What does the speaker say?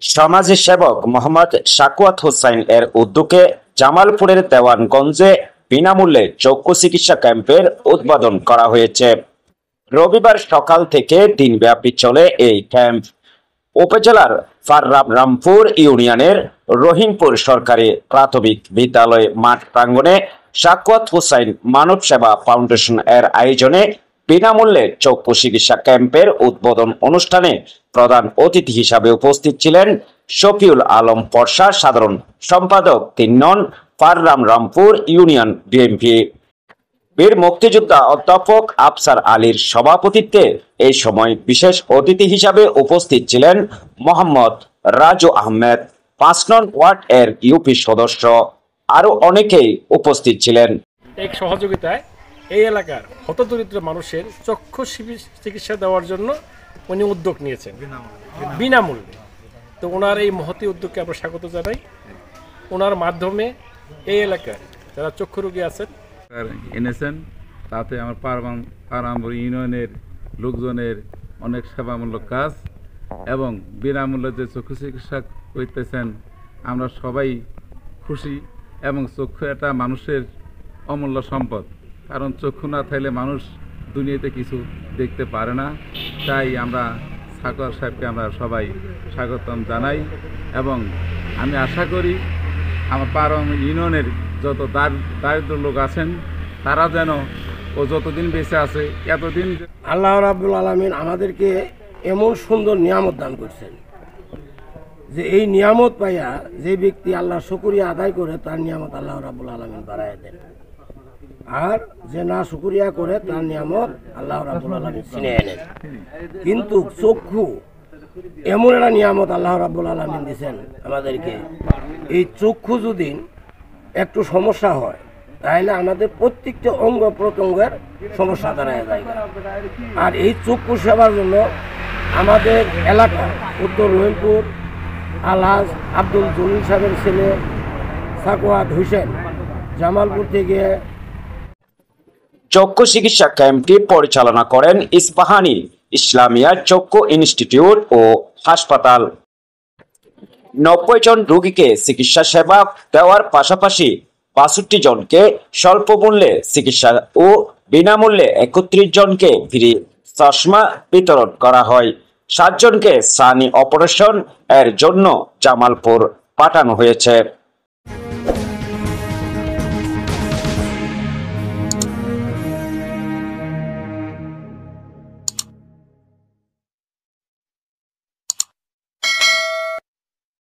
সমাজ সেবক মোহাম্মদ সাকুয়াত হোসাইন এর উদ্যোগে জামালপুরের দেওয়ানগঞ্জে বিনামূল্যে চক্ষু চিকিৎসা ক্যাম্পের উদ্বোধন করা হয়েছে। রবিবার সকাল থেকে দিনব্যাপী চলে এই ক্যাম্প। উপজেলার রামপুর ইউনিয়নের রহিমপুর সরকারি প্রাথমিক বিদ্যালয় মাঠ প্রাঙ্গণে সাকুয়াত হোসাইন মানব সেবা ফাউন্ডেশন এর আয়োজনে বিনামূল্যে চক্ষু চিকিৎসা ক্যাম্পের উদ্বোধন অনুষ্ঠানে প্রধান অতিথি হিসাবে উপস্থিত ছিলেন শফিউল আলম পরশা, সাধারণ সম্পাদক ৩ নং রামপুর ইউনিয়ন বিএনপি। বীর মুক্তিযোদ্ধা অধ্যাপক আফসার আলীর সভাপতিত্বে এই সময় বিশেষ অতিথি হিসাবে উপস্থিত ছিলেন মোহাম্মদ রাজু আহমেদ, ৫ নং ওয়ার্ড এর ইউপি সদস্য, আরো অনেকেই উপস্থিত ছিলেন। এক সহযোগিতায় এই এলাকার হতদরিদ্র মানুষের চক্ষু চিকিৎসা দেওয়ার জন্য উনি উদ্যোগ নিয়েছেন বিনামূল্যে। তো ওনার এই মহতি উদ্যোগকে আমরা স্বাগত জানাই। ওনার মাধ্যমে এই এলাকায় যারা চক্ষু রোগী আছেন এনেছেন, তাতে আমার পারাম্বর ইউনিয়নের লোকজনের অনেক সেবামূলক কাজ এবং বিনামূল্যে যে চক্ষু চিকিৎসা করতেছেন, আমরা সবাই খুশি। এবং চক্ষু একটা মানুষের অমূল্য সম্পদ, কারণ চক্ষু না থাকলে মানুষ দুনিয়াতে কিছু দেখতে পারে না। তাই আমরা সাকুয়াত সাহেবকে আমরা সবাই স্বাগতম জানাই এবং আমি আশা করি আমার পারম ইউনিয়নের যত দারিদ্র লোক আছেন তারা যেন ও যতদিন বেঁচে আছে এতদিন। আল্লাহ রাব্বুল আলামিন আমাদেরকে এমন সুন্দর নিয়ামত দান করছেন যে এই নিয়ামত পাইয়া যে ব্যক্তি আল্লাহ শুকরিয়া আদায় করে তার নিয়ামত আল্লাহ রাব্বুল আলামিন বাড়ায় দেন, আর যে না শুকরিয়া করে তার নিয়ামত আল্লাহ রাব্বুল আলামিন ছিনিয়ে নেন। কিন্তু চক্ষু এমন একটা নিয়ামত আল্লাহ রাব্বুল আলামিন দিয়েছেন আমাদেরকে। এই চক্ষু যদি একটু সমস্যা হয় তাহলে আমাদের প্রত্যেকটা অঙ্গ প্রত্যঙ্গের সমস্যা দাঁড়ায় যায়। আর এই চক্ষু সেবার জন্য আমাদের এলাকা উত্তর রহিমপুর আলহাজ আব্দুল জলিল সাহেবের ছেলে সাকুয়াত হোসেন জামালপুর থেকে চক্ষু চিকিৎসা ক্যাম্পটি পরিচালনা করেন ইস্পাহানি ইসলামিয়া চক্ষু ইনস্টিটিউট ও হাসপাতাল। ৯০ জন রোগীকে চিকিৎসা সেবা দেওয়ার পাশাপাশি ৬২ জনকে স্বল্প মূল্যে চিকিৎসা ও বিনামূল্যে ৩১ জনকে ফ্রি চশমা বিতরণ করা হয়। ৭ জনকে সানি অপারেশন এর জন্য জামালপুর পাঠানো হয়েছে।